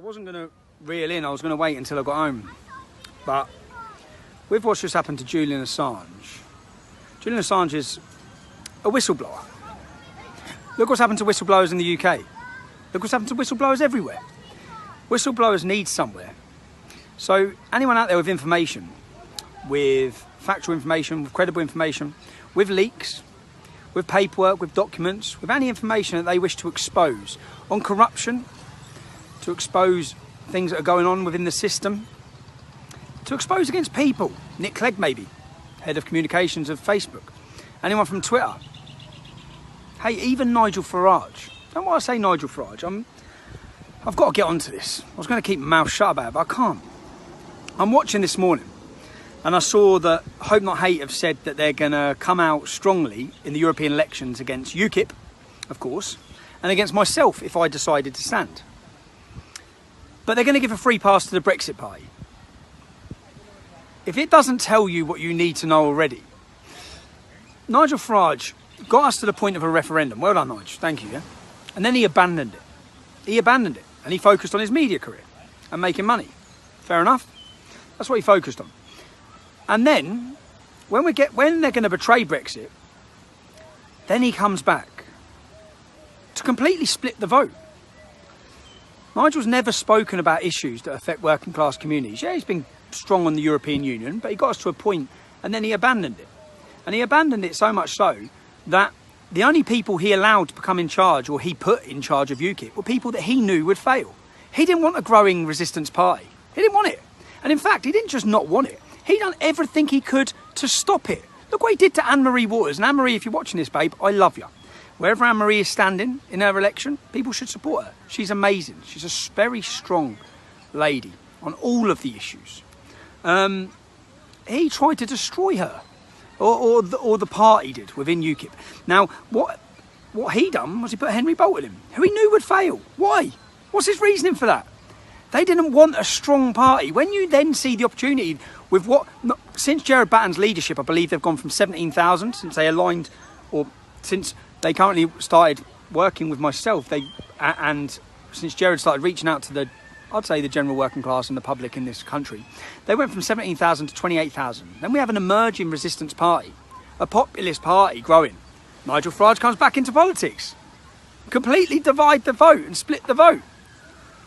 wasn't going to reel in, I was going to wait until I got home. But with what's just happened to Julian Assange, Julian Assange is a whistleblower. Look what's happened to whistleblowers in the UK. Look what's happened to whistleblowers everywhere. Whistleblowers need somewhere. So anyone out there with information, with factual information, with credible information, with leaks, with paperwork, with documents, with any information that they wish to expose on corruption, to expose things that are going on within the system, to expose against people. Nick Clegg, maybe, head of communications of Facebook. Anyone from Twitter. Hey, even Nigel Farage. Don't want to say Nigel Farage. I've got to get onto this. I was going to keep my mouth shut about it, but I can't. I'm watching this morning, and I saw that Hope Not Hate have said that they're going to come out strongly in the European elections against UKIP, of course, and against myself if I decided to stand. But they're going to give a free pass to the Brexit party. If it doesn't tell you what you need to know already, Nigel Farage got us to the point of a referendum. Well done, Nigel. Thank you. Yeah? And then he abandoned it. He abandoned it, and he focused on his media career and making money. Fair enough. That's what he focused on. And then, when they're going to betray Brexit, then he comes back to completely split the vote. Nigel's never spoken about issues that affect working class communities. Yeah, he's been strong on the European Union, but he got us to a point and then he abandoned it. And he abandoned it so much so that the only people he allowed to become in charge, or he put in charge of UKIP, were people that he knew would fail. He didn't want a growing resistance party. He didn't want it. And in fact, he didn't just not want it. He done everything he could to stop it. Look what he did to Anne-Marie Waters. And Anne-Marie, if you're watching this, babe, I love you. Wherever Anne-Marie is standing in her election, people should support her. She's amazing. She's a very strong lady on all of the issues. He tried to destroy her, or the party did within UKIP. Now, what he done was he put Henry Bolton in, who he knew would fail. Why? What's his reasoning for that? They didn't want a strong party. When you then see the opportunity with since Gerard Batten's leadership, I believe they've gone from 17,000 since they aligned, or since they currently started working with myself, and since Gerard started reaching out to I'd say the general working class and the public in this country, they went from 17,000 to 28,000. Then we have an emerging resistance party, a populist party growing. Nigel Farage comes back into politics, completely divide the vote and split the vote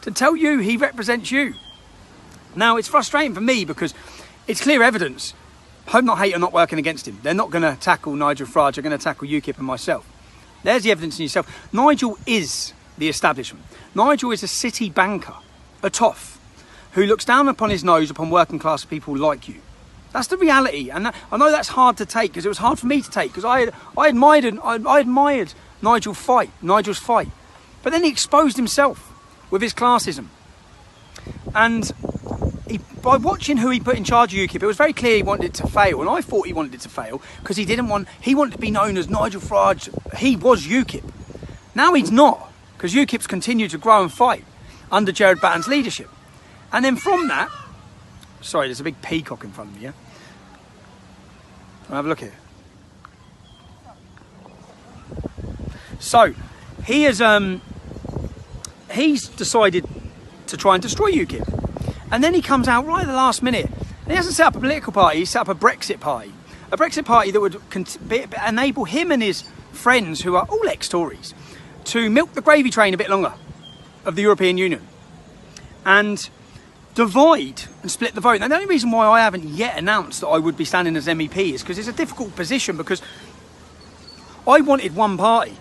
to tell you he represents you. Now, it's frustrating for me because it's clear evidence. Hope Not Hate are not working against him. They're not going to tackle Nigel Farage. They're going to tackle UKIP and myself. There's the evidence in yourself. Nigel is the establishment. Nigel is a city banker, a toff, who looks down upon his nose upon working class people like you. That's the reality. And I know that's hard to take, because it was hard for me to take, because I admired Nigel's fight. But then he exposed himself with his classism. And by watching who he put in charge of UKIP, it was very clear he wanted it to fail. And I thought he wanted it to fail because he wanted to be known as Nigel Farage. He was UKIP. Now he's not, because UKIP's continued to grow and fight under Gerard Batten's leadership. And then from that, sorry, there's a big peacock in front of me, yeah? I'll have a look here. So, he's decided to try and destroy UKIP. And then he comes out right at the last minute. And he hasn't set up a political party, he's set up a Brexit party. A Brexit party that would enable him and his friends, who are all ex-Tories, to milk the gravy train a bit longer of the European Union. And divide and split the vote. Now, the only reason why I haven't yet announced that I would be standing as MEP is because it's a difficult position, because I wanted one party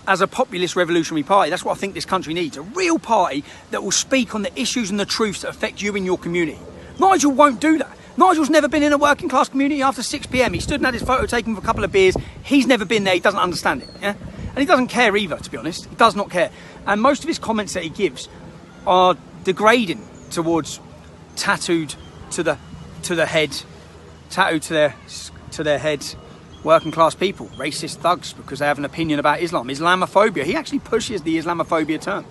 as a populist revolutionary party. That's what I think this country needs. A real party that will speak on the issues and the truths that affect you in your community. Nigel won't do that. Nigel's never been in a working class community after 6 p.m. He stood and had his photo taken with a couple of beers. He's never been there. He doesn't understand it. Yeah? And he doesn't care either, to be honest. He does not care. And most of his comments that he gives are degrading towards tattooed to the head working class people, racist thugs, because they have an opinion about Islam. Islamophobia. He actually pushes the Islamophobia term.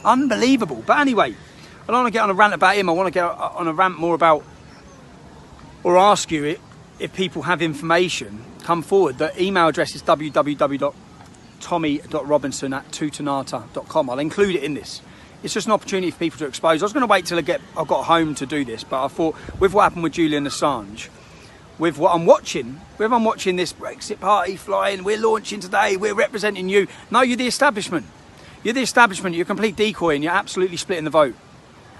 Unbelievable. But anyway, I don't want to get on a rant about him. I want to get on a rant more about, or ask you if people have information, come forward. The email address is www.tommy.robinson@tutanata.com. I'll include it in this. it's just an opportunity for people to expose. I was going to wait till I got home to do this, but I thought with what happened with Julian Assange, with what I'm watching, this Brexit party flying, we're launching today, we're representing you. No, you're the establishment. You're the establishment, you're a complete decoy and you're absolutely splitting the vote.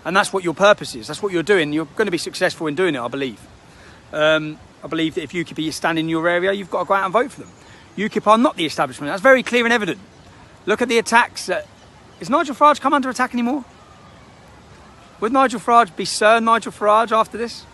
And that's what your purpose is, that's what you're doing. You're going to be successful in doing it, I believe. I believe that if UKIP is standing in your area, you've got to go out and vote for them. UKIP are not the establishment, that's very clear and evident. Look at the attacks. Is Nigel Farage come under attack anymore? Would Nigel Farage be Sir Nigel Farage after this?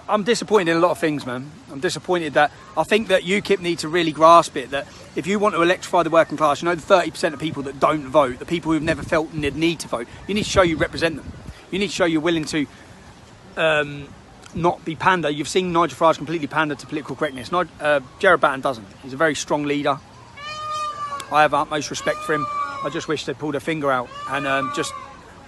I'm disappointed in a lot of things, man. I'm disappointed that I think that UKIP need to really grasp it, that if you want to electrify the working class, you know, the 30% of people that don't vote, the people who've never felt the need to vote, you need to show you represent them. You need to show you're willing to not be pander. You've seen Nigel Farage completely pander to political correctness. Gerard Batten doesn't. He's a very strong leader. I have utmost respect for him. I just wish they'd pull their finger out and just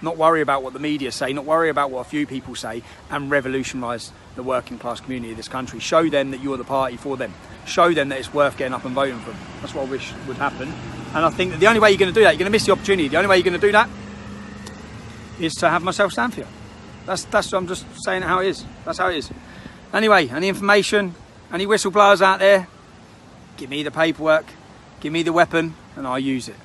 not worry about what the media say, not worry about what a few people say, and revolutionise the working class community of this country. Show them that you're the party for them. Show them that it's worth getting up and voting for them. That's what I wish would happen. And I think that the only way you're going to do that, you're going to miss the opportunity. The only way you're going to do that is to have myself stand for you. That's I'm just saying how it is. That's how it is. Anyway, any information, any whistleblowers out there, give me the paperwork, give me the weapon, and I'll use it.